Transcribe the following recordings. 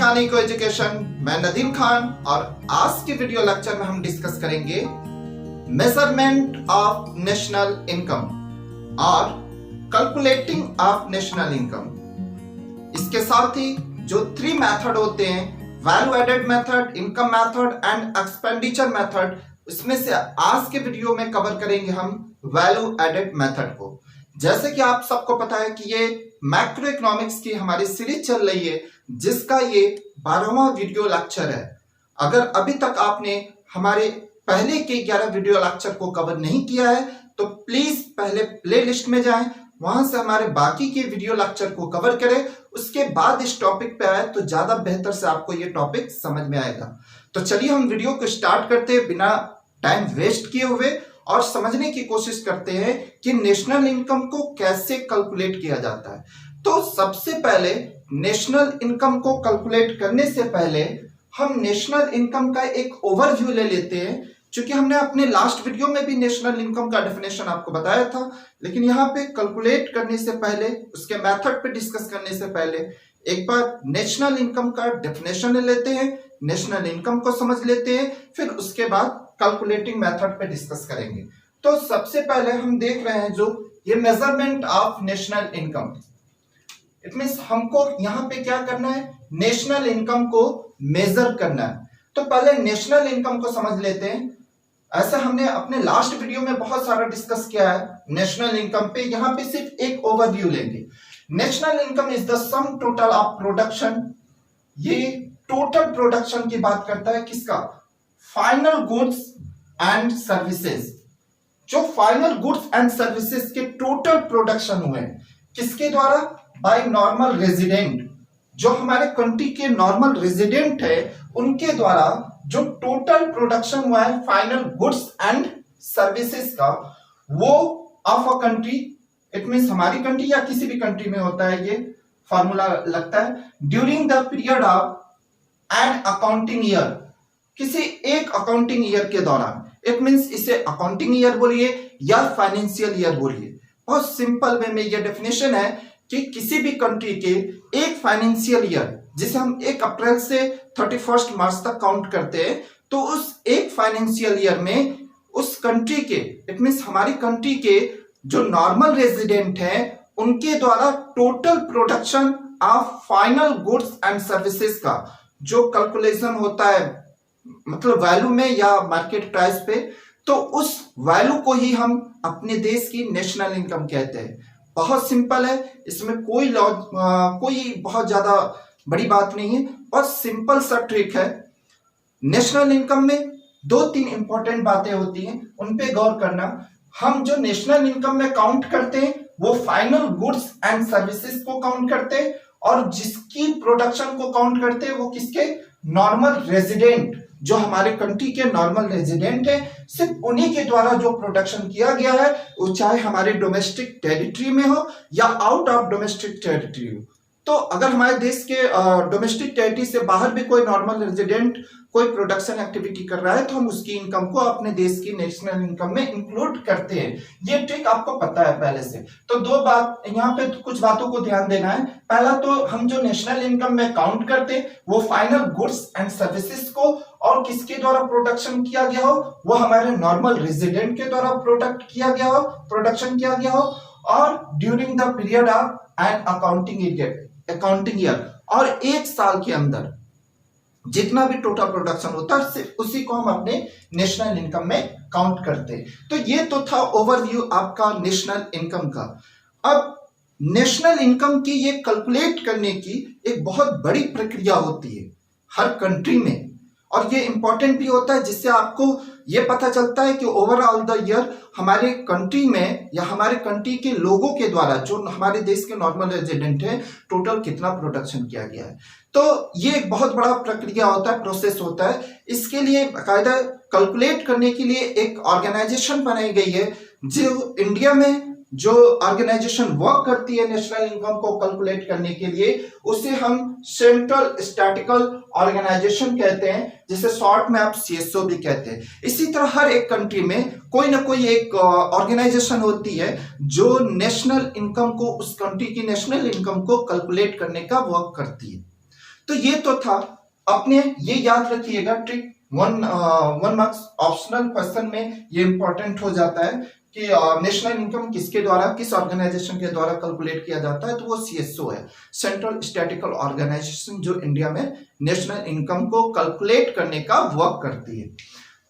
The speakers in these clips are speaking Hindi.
Khan eco education. मैं नदीम खान और आज के वीडियो लेक्चर में हम डिस्कस करेंगे मेजरमेंट ऑफ नेशनल इनकम और कैलकुलेटिंग ऑफ नेशनल इनकम। इसके साथ ही जो 3 मेथड होते हैं, value added method, income method and expenditure method, इसमें से आज के वीडियो में कवर करेंगे हम वैल्यू एडेड मेथड को। जैसे कि आप सबको पता है कि ये मैक्रो इकोनॉमिक्स की हमारी सीरीज चल रही है, जिसका ये 12वां वीडियो लेक्चर है। अगर अभी तक आपने हमारे पहले के 11 वीडियो लेक्चर को कवर नहीं किया है तो प्लीज पहले प्लेलिस्ट में जाएं, वहां से हमारे बाकी के वीडियो लेक्चर को कवर करें, उसके बाद इस टॉपिक पे आए तो ज्यादा बेहतर से आपको ये टॉपिक समझ में आएगा। तो चलिए हम वीडियो को स्टार्ट करते हैं बिना टाइम वेस्ट किए हुए और समझने की कोशिश करते हैं कि नेशनल इनकम को कैसे कैलकुलेट किया जाता है। तो सबसे पहले नेशनल इनकम को कैलकुलेट करने से पहले हम नेशनल इनकम का एक ओवरव्यू ले लेते हैं, क्योंकि हमने अपने लास्ट वीडियो में भी नेशनल इनकम का डेफिनेशन आपको बताया था। लेकिन यहाँ पे कैलकुलेट करने से पहले, उसके मेथड पे डिस्कस करने से पहले एक बार नेशनल इनकम का डेफिनेशन ले लेते हैं, नेशनल इनकम को समझ लेते हैं, फिर उसके बाद कैलकुलेटिंग मेथड पे डिस्कस करेंगे। तो सबसे पहले हम देख रहे हैं जो ये measurement of national income. It means हमको यहाँ पे क्या करना है, नेशनल इनकम को मेजर करना है। तो पहले नेशनल इनकम को समझ लेते हैं। ऐसा हमने अपने लास्ट वीडियो में बहुत सारा डिस्कस किया है नेशनल इनकम पे। यहाँ पे सिर्फ एक ओवरव्यू लेंगे। National income is the sum total of production. ये टोटल प्रोडक्शन की बात करता है, किसका? Final goods and services. जो फाइनल गुड्स एंड सर्विसेज के टोटल प्रोडक्शन हुए किसके द्वारा? By normal resident. जो हमारे कंट्री के नॉर्मल रेजिडेंट है उनके द्वारा जो टोटल प्रोडक्शन हुआ है फाइनल गुड्स एंड सर्विसेज का, वो of a country, it means हमारी कंट्री या किसी भी कंट्री में होता है, ये फॉर्मूला लगता है, during the period of an accounting year. किसी एक अकाउंटिंग ईयर के दौरान, इट मींस इसे अकाउंटिंग ईयर बोलिए या फाइनेंशियल ईयर बोलिए। बहुत सिंपल वे में ये डेफिनेशन है कि किसी भी कंट्री के एक फाइनेंशियल ईयर, जिसे हम 1 अप्रैल से 31 मार्च तक काउंट करते हैं, तो उस एक फाइनेंशियल ईयर में उस कंट्री के, इट मींस हमारी कंट्री के जो नॉर्मल रेजिडेंट हैं उनके द्वारा total production of final goods and services का जो कैलकुलेशन होता है, मतलब वैल्यू में या मार्केट प्राइस पे, तो उस वैल्यू को ही हम अपने देश की नेशनल इनकम कहते हैं। बहुत सिंपल है, इसमें कोई बहुत ज्यादा बड़ी बात नहीं है, बहुत सिंपल सा ट्रिक है। नेशनल इनकम में 2-3 इंपॉर्टेंट बातें होती हैं, उन पे गौर करना। हम जो नेशनल इनकम में काउंट करते हैं वो फाइनल गुड्स एंड सर्विसेज को काउंट करते हैं, और जिसकी प्रोडक्शन को काउंट करते हैं वो किसके? Normal resident. जो हमारे कंट्री के नॉर्मल रेजिडेंट है, सिर्फ उन्हीं के द्वारा जो प्रोडक्शन किया गया है, वो चाहे हमारे डोमेस्टिक टेरिटरी में हो या आउट ऑफ डोमेस्टिक टेरिटरी हो। तो अगर हमारे देश के डोमेस्टिक टेरिटरी से बाहर भी कोई नॉर्मल रेजिडेंट कोई प्रोडक्शन एक्टिविटी कर रहा है तो हम उसकी इनकम को अपने देश की नेशनल इनकम में इंक्लूड करते हैं। ये ट्रिक आपको पता है पहले से। तो 2 बात यहाँ पे, कुछ बातों को ध्यान देना है। पहला तो हम जो नेशनल इनकम में काउंट करते हैं वो फाइनल गुड्स एंड सर्विसेज को, और किसके द्वारा प्रोडक्शन किया गया हो, वो हमारे नॉर्मल रेजिडेंट के द्वारा प्रोडक्शन किया गया हो, और during the period of an accounting year, और 1 साल के अंदर जितना भी टोटल प्रोडक्शन होता है सिर्फ उसी को हम अपने नेशनल इनकम में काउंट करते हैं। तो ये तो था ओवरव्यू आपका नेशनल इनकम का। अब नेशनल इनकम की ये कैलकुलेट करने की एक बहुत बड़ी प्रक्रिया होती है हर कंट्री में, और ये इंपॉर्टेंट भी होता है, जिससे आपको ये पता चलता है कि ओवरऑल द ईयर हमारे कंट्री में या हमारे कंट्री के लोगों के द्वारा, जो हमारे देश के नॉर्मल रेजिडेंट है, टोटल कितना प्रोडक्शन किया गया है। तो ये एक बहुत बड़ा प्रक्रिया होता है, प्रोसेस होता है। इसके लिए बाकायदा कैलकुलेट करने के लिए एक ऑर्गेनाइजेशन बनाई गई है, जो इंडिया में जो ऑर्गेनाइजेशन वर्क करती है नेशनल इनकम को कैलकुलेट करने के लिए, उसे हम सेंट्रल स्टैटिस्टिकल ऑर्गेनाइजेशन कहते हैं, जिसे शॉर्ट में आप CSO भी कहते हैं। इसी तरह हर एक कंट्री में कोई ना कोई एक ऑर्गेनाइजेशन होती है जो नेशनल इनकम को, उस कंट्री की नेशनल इनकम को कैलकुलेट करने का वर्क करती है। तो ये तो था अपने, ये याद रखिएगा trick. One marks optional question में ये इंपॉर्टेंट हो जाता है कि नेशनल इनकम किसके द्वारा, किस ऑर्गेनाइजेशन के द्वारा कैलकुलेट किया जाता है, तो वो सीएसओ है, सेंट्रल स्टैटिस्टिकल ऑर्गेनाइजेशन, जो इंडिया में नेशनल इनकम को कैलकुलेट करने का वर्क करती है।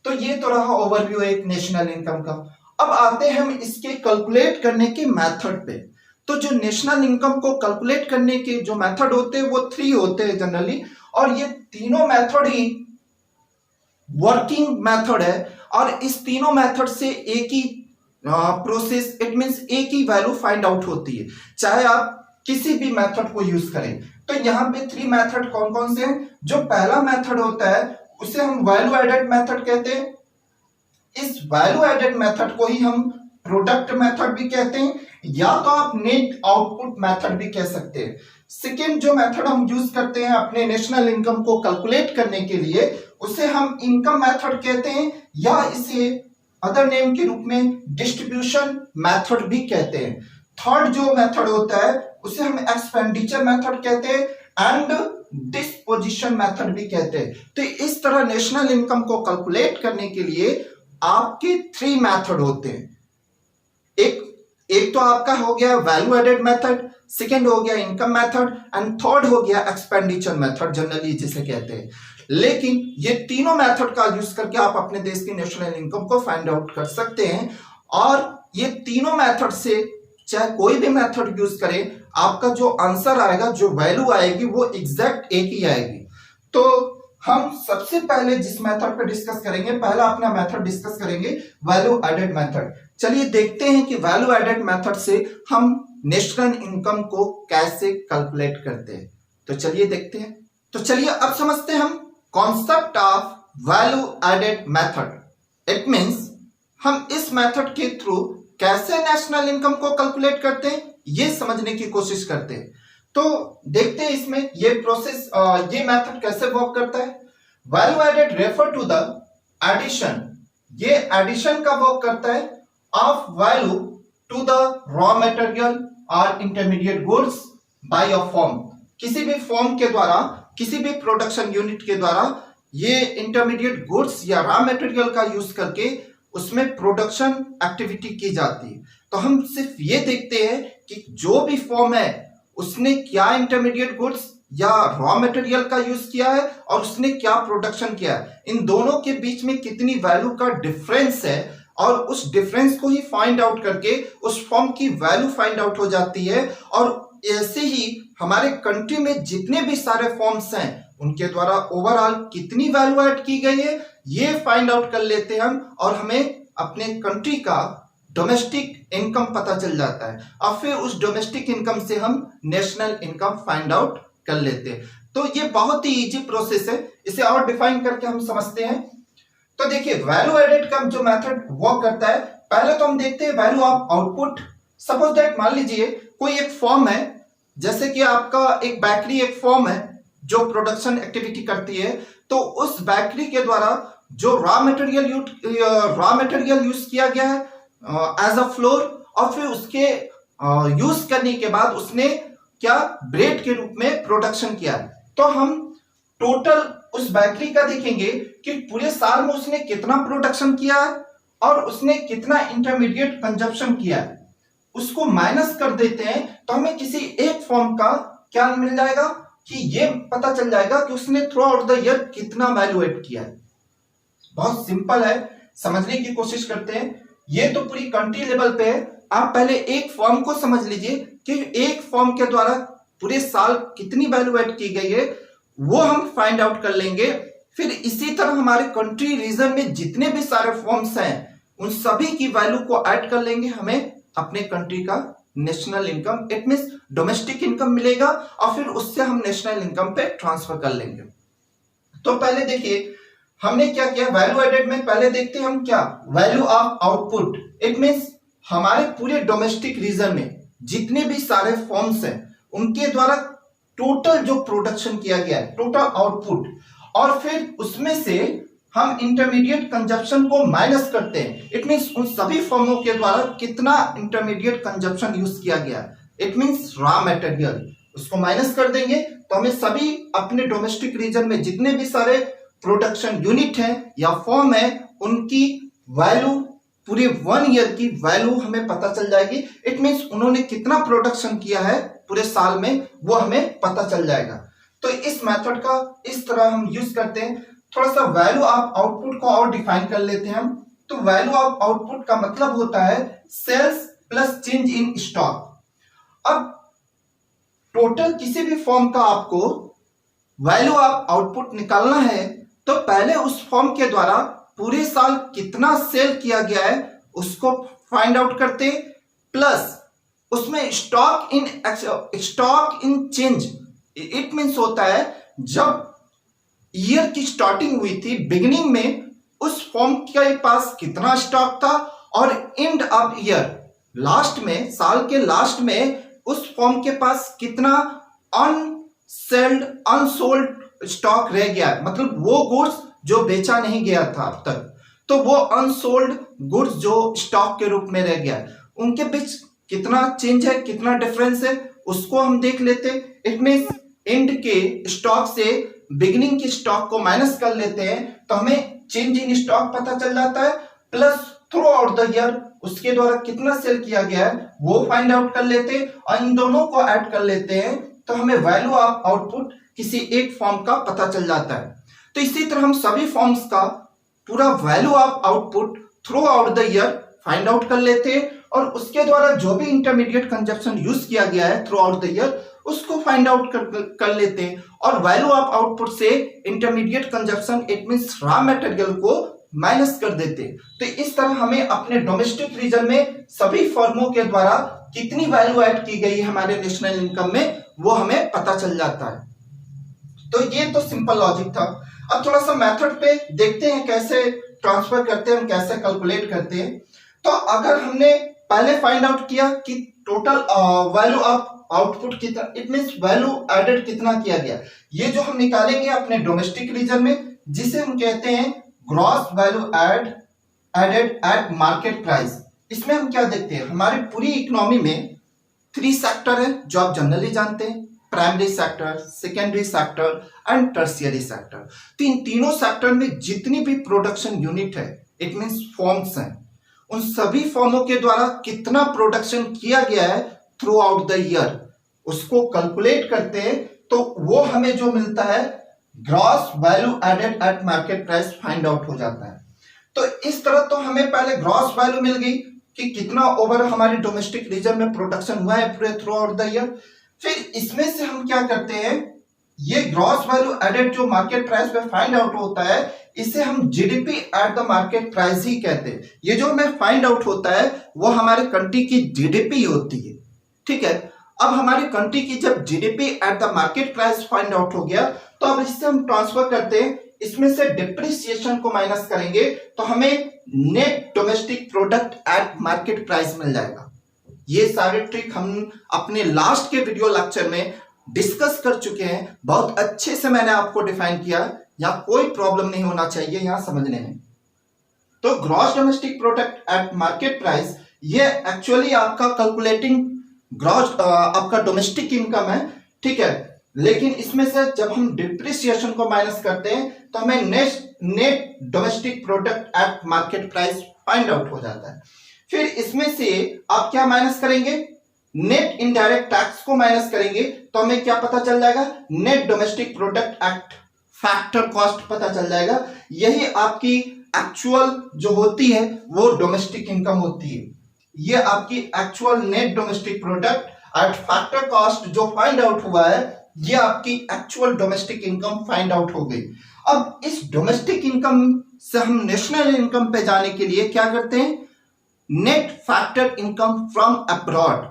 तो ये तो रहा ओवरव्यू एक नेशनल इनकम का। अब आते हैं हम इसके कैलकुलेट करने के मेथड पे। तो जो नेशनल इनकम को कैलकुलेट करने के जो मेथड होते हैं वो 3 होते हैं जनरली, और ये तीनों मेथड ही वर्किंग मेथड है, और इस तीनों मेथड से एक ही प्रोसेस, इट मींस एक ही वैल्यू फाइंड आउट होती है, चाहे आप किसी भी मेथड को यूज करें। तो यहाँ पे 3 मेथड कौन कौन से हैं? जो पहला मेथड होता है उसे हम वैल्यू एडेड मेथड कहते हैं। इस वैल्यू एडेड मेथड को ही हम प्रोडक्ट मेथड भी कहते हैं, या तो आप नेट आउटपुट मेथड भी कह सकते हैं। सेकेंड जो मेथड हम यूज करते हैं अपने नेशनल इनकम को कैलकुलेट करने के लिए, उसे हम इनकम मेथड कहते हैं, या इसे अदर नेम के रूप में डिस्ट्रीब्यूशन मेथड भी कहते हैं। थर्ड जो मेथड होता है उसे हम एक्सपेंडिचर मेथड कहते हैं, एंड डिस्पोजिशन मेथड भी कहते हैं। तो इस तरह नेशनल इनकम को कैलकुलेट करने के लिए आपके 3 मेथड होते हैं। एक तो आपका हो गया वैल्यू एडेड मेथड, सेकेंड हो गया इनकम मेथड, एंड थर्ड हो गया एक्सपेंडिचर मेथड जनरली जिसे कहते हैं। लेकिन ये तीनों मेथड का यूज करके आप अपने देश की नेशनल इनकम को फाइंड आउट कर सकते हैं, और ये तीनों मेथड से चाहे कोई भी मेथड यूज करें, आपका जो आंसर आएगा, जो वैल्यू आएगी, वो एग्जैक्ट एक ही आएगी। तो हम सबसे पहले जिस मेथड पे डिस्कस करेंगे, पहला अपना मेथड डिस्कस करेंगे वैल्यू एडेड मेथड। चलिए देखते हैं कि वैल्यू एडेड मेथड से हम नेशनल इनकम को कैसे कैलकुलेट करते हैं। तो चलिए देखते हैं। तो चलिए अब समझते हैं हम concept of value added method. It means हम इस मेथड के थ्रू कैसे नेशनल इनकम को कैलकुलेट करते हैं, ये समझने की कोशिश करते हैं। तो देखते हैं इसमें ये प्रोसेस, ये मेथड कैसे वर्क करता है। Value added refer to the addition, ये एडिशन का वर्क करता है of value to the raw material और intermediate goods by a firm. किसी भी फर्म के द्वारा, किसी भी प्रोडक्शन यूनिट के द्वारा ये इंटरमीडिएट गुड्स या रॉ मटेरियल का यूज करके उसमें प्रोडक्शन एक्टिविटी की जाती है। तो हम सिर्फ ये देखते हैं कि जो भी फर्म है उसने क्या इंटरमीडिएट गुड्स या रॉ मटेरियल का यूज किया है और उसने क्या प्रोडक्शन किया है, इन दोनों के बीच में कितनी वैल्यू का डिफरेंस है, और उस डिफरेंस को ही फाइंड आउट करके उस फर्म की वैल्यू फाइंड आउट हो जाती है। और ऐसे ही हमारे कंट्री में जितने भी सारे फर्म्स हैं उनके द्वारा ओवरऑल कितनी वैल्यू ऐड की गई है, ये फाइंड आउट कर लेते हैं हम, और हमें अपने कंट्री का डोमेस्टिक इनकम पता चल जाता है, और फिर उस डोमेस्टिक इनकम से हम नेशनल इनकम फाइंड आउट कर लेते हैं। तो ये बहुत ही इजी प्रोसेस है, इसे और डिफाइन करके हम समझते हैं। तो देखिए वैल्यू एडेड का जो मेथड वर्क करता है, पहले तो हम देखते हैं value of output. Suppose that मान लीजिए कोई एक फर्म है, जैसे कि आपका एक बेकरी एक फर्म है जो प्रोडक्शन एक्टिविटी करती है, तो उस बेकरी के द्वारा जो रॉ मटेरियल यूज किया गया है एज अ फ्लोर, और फिर उसके यूज करने के बाद उसने क्या ब्रेड के रूप में प्रोडक्शन किया है। तो हम टोटल उस बेकरी का देखेंगे कि पूरे साल में उसने कितना प्रोडक्शन किया है और उसने कितना इंटरमीडिएट कंजप्शन किया है, उसको माइनस कर देते हैं, तो हमें किसी एक फर्म का क्या मिल जाएगा कि ये पता चल जाएगा कि उसने थ्रू आउट द ईयर कितना वैल्यू एड किया है। बहुत सिंपल है, समझने की कोशिश करते हैं। ये तो पूरी कंट्री लेवल पे है, आप पहले एक फर्म को समझ लीजिए कि एक फर्म के द्वारा पूरे साल कितनी वैल्यू ऐड की गई है, वो हम फाइंड आउट कर लेंगे। फिर इसी तरह हमारे कंट्री रीजन में जितने भी सारे फर्म्स हैं उन सभी की वैल्यू को ऐड कर लेंगे, हमें अपने कंट्री का national income, it means domestic income मिलेगा, और फिर उससे हम नेशनल इनकम पे ट्रांसफर कर लेंगे। तो पहले देखिए हमने क्या किया, वैल्यू एडेड में पहले देखते हैं हम क्या, value of output. It means हमारे पूरे डोमेस्टिक रीजन में जितने भी सारे फर्म्स हैं उनके द्वारा टोटल जो प्रोडक्शन किया गया है, टोटल आउटपुट, और फिर उसमें से हम इंटरमीडिएट कंजप्शन को माइनस करते हैं। इट मींस उन सभी फर्मों के द्वारा कितना इंटरमीडिएट कंजप्शन यूज किया गया, इट मींस रॉ मटेरियल, उसको माइनस कर देंगे तो हमें सभी अपने डोमेस्टिक रीजन में जितने भी सारे प्रोडक्शन यूनिट हैं या फॉर्म है उनकी वैल्यू, पूरे 1 ईयर की वैल्यू हमें पता चल जाएगी। इट मींस उन्होंने कितना प्रोडक्शन किया है पूरे साल में वो हमें पता चल जाएगा। तो इस मेथड का इस तरह हम यूज करते हैं। थोड़ा सा वैल्यू ऑफ आउटपुट को और डिफाइन कर लेते हैं हम। तो वैल्यू ऑफ आउटपुट का मतलब होता है sales plus change in stock. अब टोटल किसी भी फॉर्म का आपको वैल्यू ऑफ आउटपुट निकालना है तो पहले उस फॉर्म के द्वारा पूरे साल कितना सेल किया गया है उसको फाइंड आउट करते, प्लस उसमें stock in change. It means होता है जब ईयर की स्टार्टिंग हुई थी, बिगिनिंग में उस फॉर्म के पास कितना स्टॉक था और एंड ऑफ ईयर लास्ट में, साल के लास्ट में उस फॉर्म के पास कितना अनसोल्ड स्टॉक रह गया, मतलब वो गुड्स जो बेचा नहीं गया था अब तक, तो वो अनसोल्ड गुड्स जो स्टॉक के रूप में रह गया, उनके बीच कितना चेंज है, कितना डिफरेंस है, उसको हम देख लेते। इट मींस एंड के स्टॉक से बिगिनिंग के स्टॉक को माइनस कर लेते हैं तो हमें चेंज इन स्टॉक पता चल जाता है, plus through out the year उसके द्वारा कितना सेल किया गया है वो फाइंड आउट कर लेते हैं और इन दोनों को ऐड कर लेते हैं तो हमें वैल्यू ऑफ आउटपुट किसी एक फॉर्म का पता चल जाता है। तो इसी तरह हम सभी फॉर्म्स का पूरा value of output through out the year find out कर लेते हैं और उसके द्वारा जो भी इंटरमीडिएट कंजप्शन यूज किया गया है थ्रू आउट द ईयर उसको फाइंड आउट कर लेते हैं और वैल्यू ऑफ आउटपुट से intermediate consumption, it means raw material को माइनस कर देते हैं। तो इस तरह हमें अपने डोमेस्टिक रीजन में सभी फर्मों के द्वारा कितनी वैल्यू ऐड की गई है हमारे नेशनल इनकम में वो हमें पता चल जाता है। तो ये तो सिंपल लॉजिक था। अब थोड़ा सा मेथड पे देखते हैं कैसे ट्रांसफर करते हैं, हम कैसे कैलकुलेट करते हैं। तो अगर हमने पहले फाइंड आउट किया कि टोटल वैल्यू ऑफ आउटपुट कितना, इट मींस वैल्यू एडेड कितना किया गया, ये जो हम निकालेंगे अपने डोमेस्टिक रीजन में जिसे हम कहते हैं gross value added at market price. इसमें हम क्या देखते हैं, हमारी पूरी इकोनॉमी में 3 सेक्टर है जो आप जनरली जानते हैं, primary sector, secondary sector and tertiary sector. तो इन तीनों सेक्टर में जितनी भी प्रोडक्शन यूनिट है, इट मींस फॉर्म्स हैं, उन सभी फॉर्मों के द्वारा कितना प्रोडक्शन किया गया है थ्रू आउट द ईयर उसको कैलकुलेट करते हैं तो वो हमें जो मिलता है gross value added at market price find out हो जाता है। तो इस तरह तो हमें पहले ग्रॉस वैल्यू मिल गई कि कितना ओवर हमारे डोमेस्टिक रीजन में प्रोडक्शन हुआ है पूरे थ्रू आउट द ईयर। फिर इसमें से हम क्या करते हैं, ये ग्रॉस वैल्यू एडेड जो मार्केट प्राइस पे फाइंड आउट होता है इसे हम GDP at the market price ही कहते हैं। ये जो हमें फाइंड आउट होता है वो हमारे कंट्री की जीडीपी होती है, ठीक है। अब हमारी कंट्री की जब GDP at the market price find out हो गया तो अब इससे हम ट्रांसफर करते हैं, इसमें से डिप्रिसिएशन को माइनस करेंगे तो हमें net domestic product at market price मिल जाएगा। ये सारे ट्रिक हम अपने लास्ट के वीडियो लेक्चर में डिस्कस कर चुके हैं, बहुत अच्छे से मैंने आपको डिफाइन किया, यहाँ कोई प्रॉब्लम नहीं होना चाहिए यहाँ समझने में। तो gross domestic product at market price ये एक्चुअली आपका कैलकुलेटिंग ग्रॉस आपका डोमेस्टिक इनकम है, ठीक है। लेकिन इसमें से जब हम डिप्रिसिएशन को माइनस करते हैं तो हमें net domestic product at market price find out हो जाता है। फिर इसमें से आप क्या माइनस करेंगे, नेट इनडायरेक्ट टैक्स को माइनस करेंगे तो हमें क्या पता चल जाएगा, net domestic product eight factor cost पता चल जाएगा। यही आपकी एक्चुअल जो होती है वो डोमेस्टिक इनकम होती है। ये आपकी actual net domestic product eight factor cost जो फाइंड आउट हुआ है ये आपकी actual domestic income find out हो गई। अब इस डोमेस्टिक इनकम से हम नेशनल इनकम पे जाने के लिए क्या करते हैं, net factor income from abroad.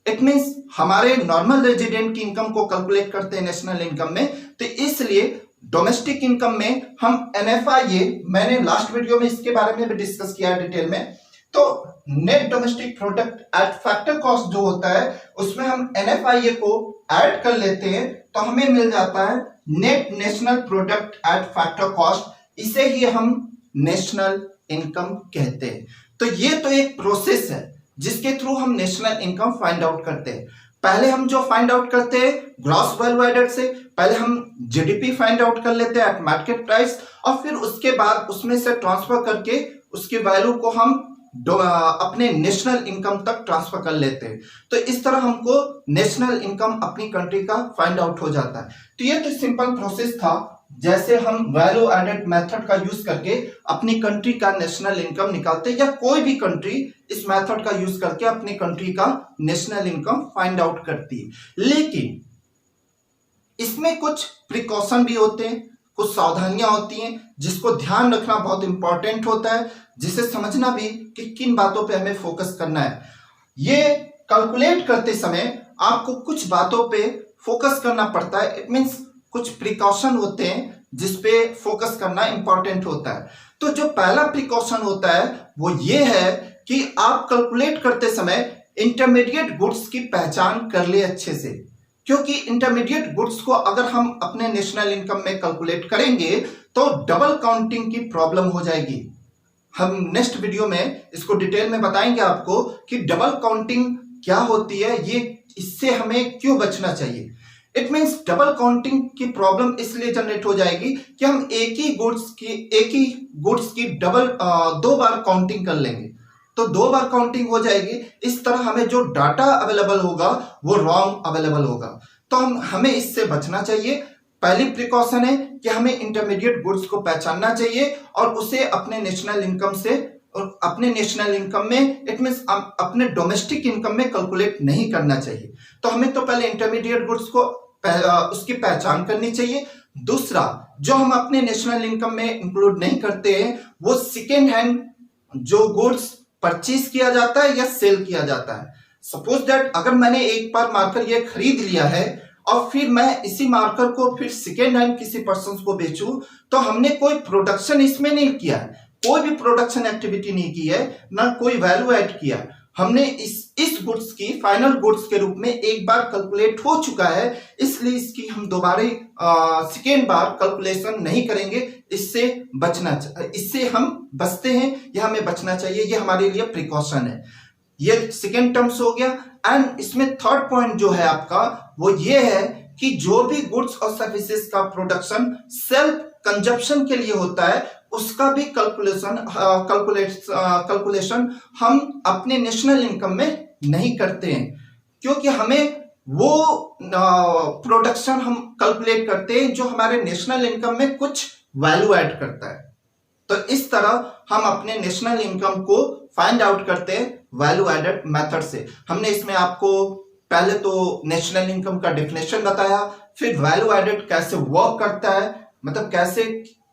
It means हमारे नॉर्मल रेजिडेंट की इनकम को कैलकुलेट करते हैं नेशनल इनकम में, तो इसलिए डोमेस्टिक इनकम में हम NFIA, मैंने लास्ट वीडियो में इसके बारे में भी डिस्कस किया है डिटेल में, तो net domestic product eight factor cost जो होता है उसमें हम NFIA को ऐड कर लेते हैं तो हमें मिल जाता है net national product at factor cost, इसे ही हम नेशनल इनकम कहते हैं। तो ये तो एक प्रोसेस है जिसके थ्रू हम नेशनल इनकम फाइंड आउट करते हैं। पहले हम जो फाइंड आउट करते हैं ग्रॉस वैल्यू एडेड से, पहले हम जीडीपी फाइंड आउट कर लेते हैं एट मार्केट प्राइस, और फिर उसके बाद उसमें से ट्रांसफर करके उसकी वैल्यू को हम अपने नेशनल इनकम तक ट्रांसफर कर लेते हैं। तो इस तरह हमको नेशनल इनकम अपनी कंट्री का फाइंड आउट हो जाता है। तो ये तो सिंपल प्रोसेस था, जैसे हम वैल्यू एडेड मेथड का यूज करके अपनी कंट्री का नेशनल इनकम निकालते हैं, या कोई भी कंट्री इस मेथड का यूज करके अपनी कंट्री का नेशनल इनकम फाइंड आउट करती है। लेकिन इसमें कुछ प्रिकॉशन भी होते हैं, कुछ सावधानियां होती हैं जिसको ध्यान रखना बहुत इंपॉर्टेंट होता है, जिसे समझना भी कि किन बातों पे हमें फोकस करना है। ये कैलकुलेट करते समय आपको कुछ बातों पे फोकस करना पड़ता है। इट मींस कुछ प्रिकॉशन होते हैं जिसपे फोकस करना इंपॉर्टेंट होता है। तो जो पहला प्रिकॉशन होता है वो ये है कि आप कैलकुलेट करते समय इंटरमीडिएट गुड्स की पहचान कर ले अच्छे से, क्योंकि इंटरमीडिएट गुड्स को अगर हम अपने नेशनल इनकम में कैलकुलेट करेंगे तो डबल काउंटिंग की प्रॉब्लम हो जाएगी। हम नेक्स्ट वीडियो में इसको डिटेल में बताएंगे आपको कि डबल काउंटिंग क्या होती है, ये इससे हमें क्यों बचना चाहिए। इट मींस डबल काउंटिंग की प्रॉब्लम इसलिए जनरेट हो जाएगी कि हम एक ही गुड्स की डबल दो बार काउंटिंग कर लेंगे, तो दो बार काउंटिंग हो जाएगी। इस तरह हमें जो डाटा अवेलेबल होगा वो रॉन्ग अवेलेबल होगा। तो हमें इससे बचना चाहिए। पहली प्रिकॉशन है कि हमें इंटरमीडिएट गुड्स को पहचानना चाहिए और उसे अपने नेशनल इनकम से और अपने नेशनल इनकम में, इट मींस अपने डोमेस्टिक इनकम में कैलकुलेट नहीं करना चाहिए। तो हमें तो पहले इंटरमीडिएट गुड्स को उसकी पहचान करनी चाहिए। दूसरा, जो हम अपने नेशनल इनकम में इंक्लूड नहीं करते हैं वो सेकेंड हैंड जो गुड्स परचेज किया जाता है या सेल किया जाता है। सपोज दैट अगर मैंने एक बार मार्कर ये खरीद लिया है और फिर मैं इसी मार्कर को फिर सेकेंड हैंड किसी पर्सन को बेचूं, तो हमने कोई प्रोडक्शन इसमें नहीं किया है, कोई भी प्रोडक्शन एक्टिविटी नहीं की है, ना कोई वैल्यू ऐड किया है। हमने इस गुड्स की फाइनल गुड्स के रूप में एक बार कैलकुलेट हो चुका है, इसलिए इसकी हम दोबारा सेकेंड बार कैलकुलेशन नहीं करेंगे। इससे हम बचते हैं, यह हमें बचना चाहिए, यह हमारे लिए प्रिकॉशन है। ये सेकेंड टर्म्स हो गया। एंड इसमें थर्ड पॉइंट जो है आपका वो ये है कि जो भी गुड्स और सर्विसेज का प्रोडक्शन सेल्फ कंजप्शन के लिए होता है उसका भी कैलकुलेशन हम अपने नेशनल इनकम में नहीं करते हैं, क्योंकि हमें वो प्रोडक्शन हम कैलकुलेट करते हैं जो हमारे नेशनल इनकम में कुछ वैल्यू ऐड करता है। तो इस तरह हम अपने नेशनल इनकम को फाइंड आउट करते हैं वैल्यू एडेड मेथड से। हमने इसमें आपको पहले तो नेशनल इनकम का डेफिनेशन बताया, फिर वैल्यू एडेड कैसे वर्क करता है, मतलब कैसे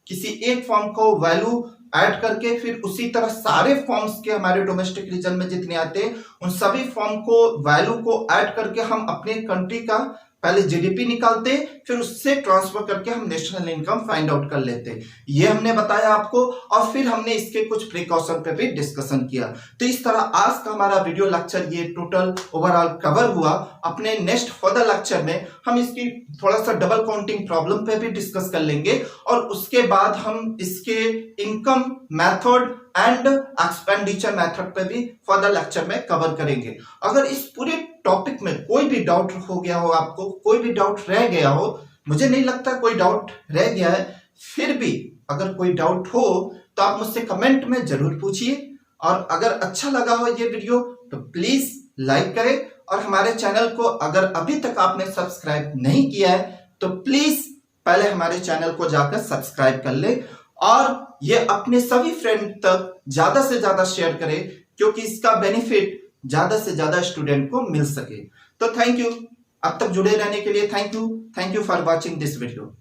किसी एक फॉर्म को वैल्यू ऐड करके फिर उसी तरह सारे फॉर्म्स के हमारे डोमेस्टिक रीजन में जितने आते हैं उन सभी फॉर्म को वैल्यू को ऐड करके हम अपने कंट्री का पहले जीडीपी निकालते, फिर उससे ट्रांसफर करके हम नेशनल इनकम फाइंड आउट कर लेते। ये हमने बताया आपको, और फिर हमने इसके कुछ प्रिकॉशन पे भी डिस्कशन किया। तो इस तरह आज का हमारा वीडियो लेक्चर ये टोटल ओवरऑल कवर हुआ। अपने नेक्स्ट फर्दर लेक्चर में हम इसकी थोड़ा सा डबल काउंटिंग प्रॉब्लम पे भी डिस्कस कर लेंगे, और उसके बाद हम इसके income method and expenditure method पे भी फर्दर लेक्चर में कवर करेंगे। अगर इस पूरे टॉपिक में कोई भी डाउट हो गया हो, आपको कोई भी डाउट रह गया हो, मुझे नहीं लगता कोई डाउट रह गया है, फिर भी अगर कोई डाउट हो तो आप मुझसे कमेंट में जरूर पूछिए। और अगर अच्छा लगा हो ये वीडियो तो प्लीज लाइक करें, और हमारे चैनल को अगर अभी तक आपने सब्सक्राइब नहीं किया है तो प्लीज पहले हमारे चैनल को जाकर सब्सक्राइब कर ले, और ये अपने सभी फ्रेंड तक ज्यादा से ज्यादा शेयर करें, क्योंकि इसका बेनिफिट ज्यादा से ज्यादा स्टूडेंट को मिल सके। तो थैंक यू, अब तक जुड़े रहने के लिए thank you for watching this video.